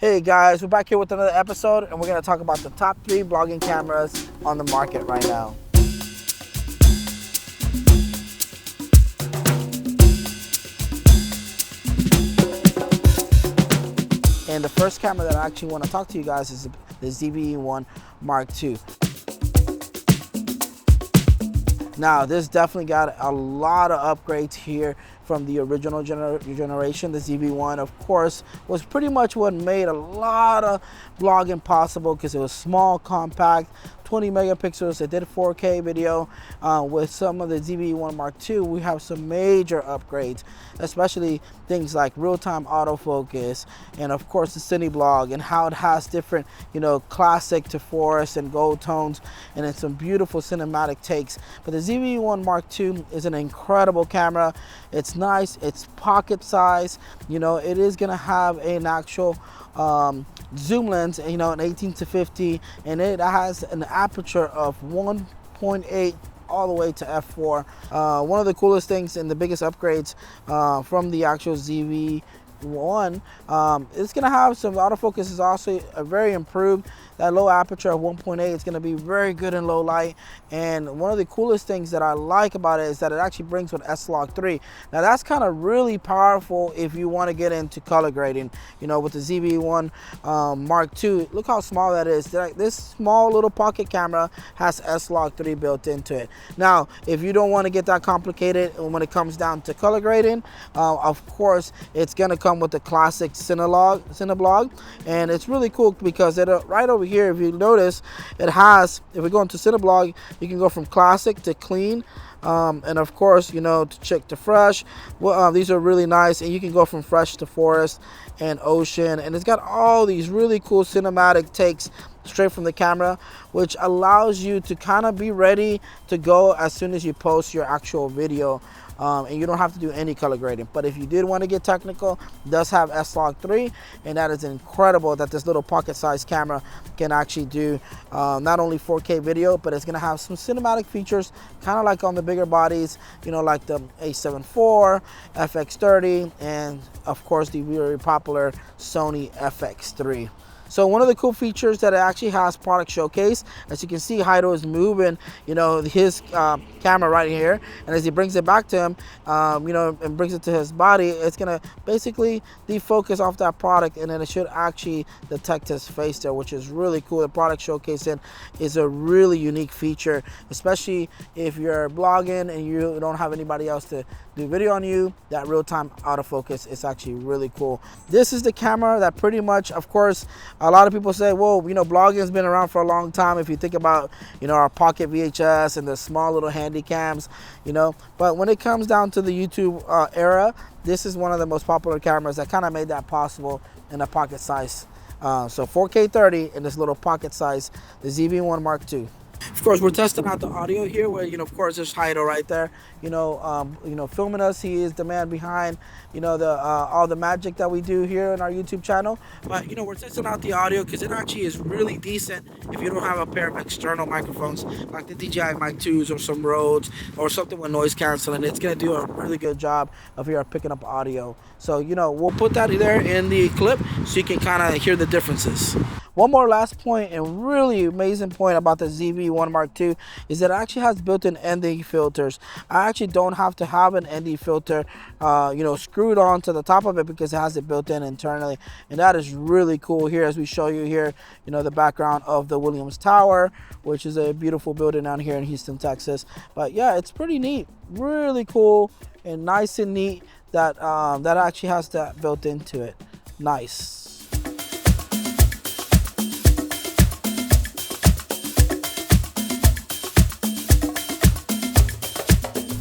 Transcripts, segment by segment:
Hey guys, we're back here with another episode and we're going to talk about the top 3 vlogging cameras on the market right now. And the first camera that I actually want to talk to you guys is the ZV-E1 Mark II. Now, this definitely got a lot of upgrades here from the original generation. The ZV-1, of course, was pretty much what made a lot of vlogging possible because it was small, compact, 20 megapixels. It did 4K video. With some of the ZV-E1 Mark II, we have some major upgrades, especially things like real-time autofocus, and of course the Cineblog, and how it has different, classic to forest and gold tones, and then some beautiful cinematic takes. But the ZV-E1 Mark II is an incredible camera. It's nice, it's pocket size. It is gonna have an actual zoom lens, an 18-50, and it has an aperture of 1.8 all the way to f4. One of the coolest things and the biggest upgrades from the actual ZV-1, it's going to have some autofocus is also very improved. That low aperture of 1.8 is going to be very good in low light. And one of the coolest things that I like about it is that it actually brings with S-Log 3. Now that's kind of really powerful if you want to get into color grading. With the ZV-1 Mark II, look how small that is. This small little pocket camera has S-Log 3 built into it. Now, if you don't want to get that complicated when it comes down to color grading, of course, it's going to come with the classic Cineblog, and it's really cool because it right over here, if you notice, it has, if we go into Cineblog, you can go from classic to clean, and of course, to check to fresh. Well, these are really nice, and you can go from fresh to forest and ocean, and it's got all these really cool cinematic takes straight from the camera, which allows you to kind of be ready to go as soon as you post your actual video. And you don't have to do any color grading. But if you did want to get technical, it does have S-Log 3, and that is incredible that this little pocket-sized camera can actually do not only 4K video, but it's going to have some cinematic features, kind of like on the bigger bodies, like the A7 IV, FX30, and of course the very popular Sony FX3. So one of the cool features that it actually has product showcase. As you can see, Hairo is moving, his camera right here, and as he brings it back to him, and brings it to his body, it's gonna basically defocus off that product, and then it should actually detect his face there, which is really cool. The product showcasing is a really unique feature, especially if you're blogging and you don't have anybody else to do video on you. That real-time autofocus is actually really cool. This is the camera that pretty much, of course, a lot of people say, well, blogging has been around for a long time. If you think about, our pocket VHS and the small little handy cams, but when it comes down to the YouTube era, this is one of the most popular cameras that kind of made that possible in a pocket size. So 4K 30 in this little pocket size, the ZV-1 Mark II. Of course, we're testing out the audio here, where of course there's Hairo right there, filming us. He is the man behind, all the magic that we do here on our YouTube channel. But we're testing out the audio because it actually is really decent if you don't have a pair of external microphones like the DJI Mic 2s or some Rhodes or something with noise canceling. It's gonna do a really good job of picking up audio. So we'll put that there in the clip so you can kind of hear the differences. One more last point and really amazing point about the ZV-1 Mark II is that it actually has built-in ND filters. I actually don't have to have an ND filter, screwed on to the top of it because it has it built in internally, and that is really cool. Here, as we show you here, the background of the Williams Tower, which is a beautiful building down here in Houston, Texas. But yeah, it's pretty neat, really cool, and nice and neat that that actually has that built into it. Nice.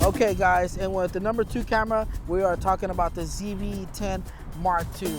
Okay guys, and with the number 2 camera, we are talking about the ZV-10 Mark II.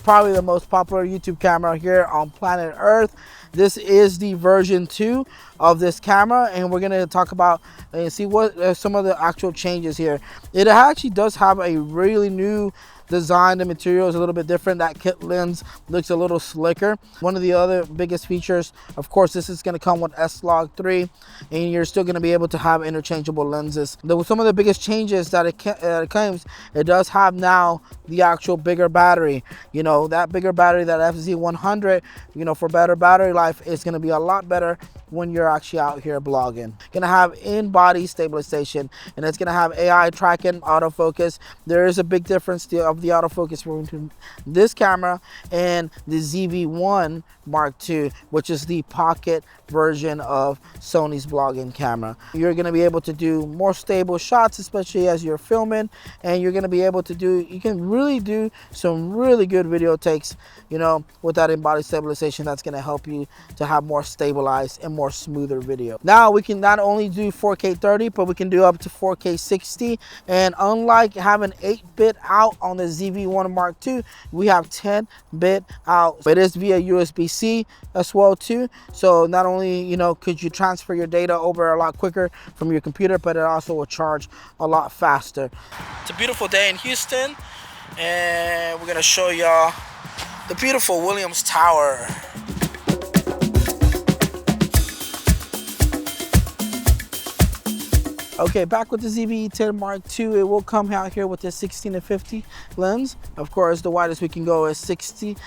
Probably the most popular YouTube camera here on planet Earth. This is the version 2 of this camera, and we're gonna talk about and see what some of the actual changes here. It actually does have a really new design, the material is a little bit different. That kit lens looks a little slicker. One of the other biggest features, of course, this is going to come with S-Log 3, and you're still going to be able to have interchangeable lenses. Some of the biggest changes that it claims, it does have now the actual bigger battery. You know, that bigger battery, that FZ100, you know, for better battery life, is going to be a lot better when you're actually out here blogging. Gonna have in-body stabilization, and it's gonna have AI tracking, autofocus. There is a big difference of the autofocus between this camera and the ZV-1 Mark II, which is the pocket version of Sony's vlogging camera. You're gonna be able to do more stable shots, especially as you're filming, and you're gonna be able to you can really do some really good video takes, you know, with that in-body stabilization. That's gonna help you to have more stabilized and more smoother video. Now we can not only do 4K 30, but we can do up to 4K 60. And unlike having 8-bit out on the ZV-1 Mark II, we have 10-bit out. It is via USB-C as well too. So not only, you know, could you transfer your data over a lot quicker from your computer, but it also will charge a lot faster. It's a beautiful day in Houston, and we're gonna show y'all the beautiful Williams Tower. Okay, back with the ZV-E10 Mark II. It will come out here with the 16-50 lens. Of course, the widest we can go is 16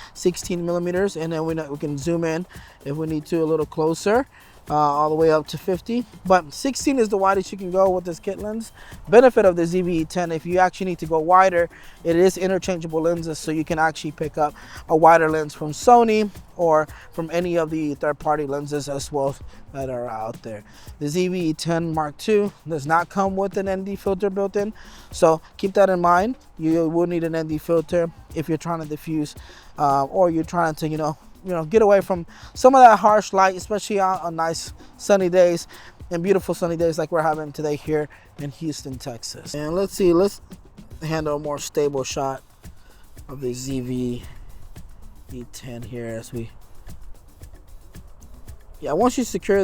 millimeters, and then we can zoom in if we need to a little closer, all the way up to 50. But 16 is the widest you can go with this kit lens. Benefit of the ZV-E10, if you actually need to go wider, it is interchangeable lenses, so you can actually pick up a wider lens from Sony or from any of the third-party lenses as well that are out there. The ZV-E10 Mark II does not come with an ND filter built in, so keep that in mind. You will need an ND filter if you're trying to diffuse or you're trying to, you know, get away from some of that harsh light, especially on nice sunny days and beautiful sunny days like we're having today here in Houston, Texas. And let's handle a more stable shot of the ZV-E10 here as we, once you secure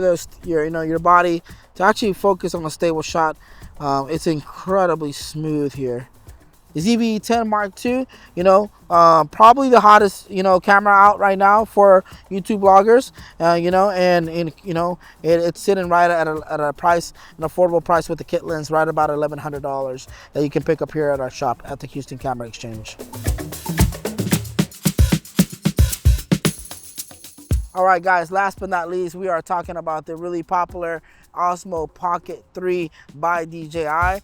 your body to actually focus on a stable shot, it's incredibly smooth here. The ZV-E10 Mark II, you know, probably the hottest, you know, camera out right now for YouTube bloggers, you know, and you know, it's sitting right at a price, an affordable price with the kit lens, right about $1,100 that you can pick up here at our shop at the Houston Camera Exchange. All right, guys, last but not least, we are talking about the really popular Osmo Pocket 3 by DJI.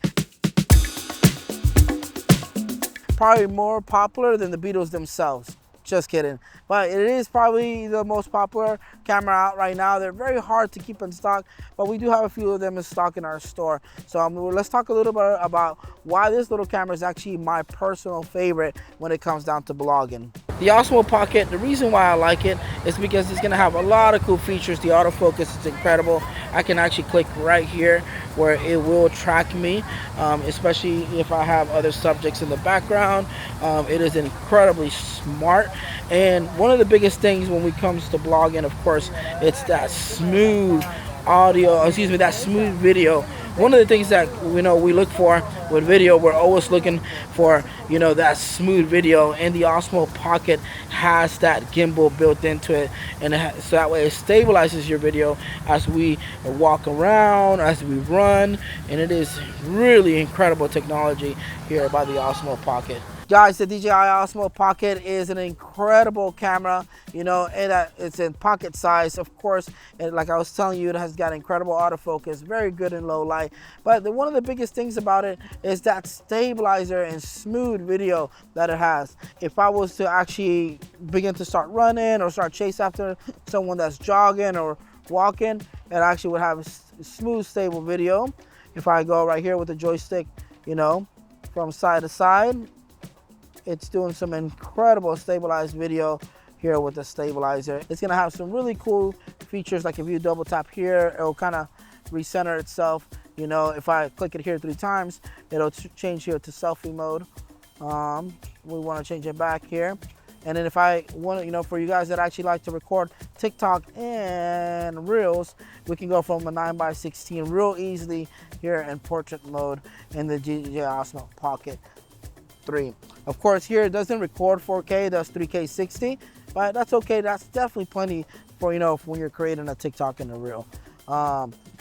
Probably more popular than the Beetles themselves. Just kidding. But it is probably the most popular camera out right now. They're very hard to keep in stock, but we do have a few of them in stock in our store. So let's talk a little bit about why this little camera is actually my personal favorite when it comes down to blogging. The Osmo Pocket, the reason why I like it is because it's gonna have a lot of cool features. The autofocus is incredible. I can actually click right here where it will track me, especially if I have other subjects in the background. It is incredibly smart. And one of the biggest things when it comes to blogging, of course, it's that smooth that smooth video. One of the things that we look for with video, we're always looking for, you know, that smooth video, and the Osmo Pocket has that gimbal built into it, and so that way it stabilizes your video as we walk around, as we run, and it is really incredible technology here by the Osmo Pocket. Guys, the DJI Osmo Pocket is an incredible camera, you know, and it's in pocket size, of course, and like I was telling you, it has got incredible autofocus, very good in low light. But one of the biggest things about it is that stabilizer and smooth video that it has. If I was to actually begin to start running or start chase after someone that's jogging or walking, it actually would have a smooth, stable video. If I go right here with the joystick, you know, from side to side, it's doing some incredible stabilized video here with the stabilizer. It's gonna have some really cool features, like if you double tap here, it'll kind of recenter itself. You know, if I click it here 3 times, it'll change here to selfie mode. We wanna change it back here. And then if I want to, you know, for you guys that actually like to record TikTok and Reels, we can go from a 9:16 real easily here in portrait mode in the DJI Osmo Pocket. 3. Of course, here it doesn't record 4K, it does 3K 60, but that's okay. That's definitely plenty for, you know, when you're creating a TikTok and a reel.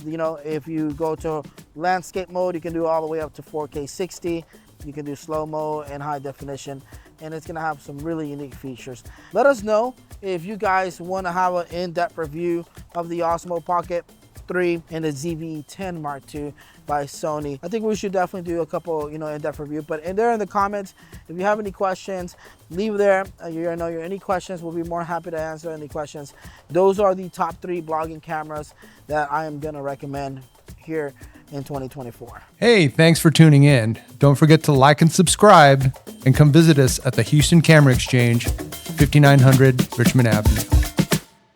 You know, if you go to landscape mode, you can do all the way up to 4K 60. You can do slow-mo and high definition, and it's gonna have some really unique features. Let us know if you guys wanna have an in-depth review of the Osmo Pocket 3 and the ZV-10 Mark II by Sony. I think we should definitely do a couple, you know, in-depth review. But in there in the comments, if you have any questions, leave there. Any questions, we'll be more happy to answer any questions. Those are the top 3 blogging cameras that I am gonna recommend here in 2024. Hey, thanks for tuning in. Don't forget to like and subscribe, and come visit us at the Houston Camera Exchange, 5900 Richmond Avenue.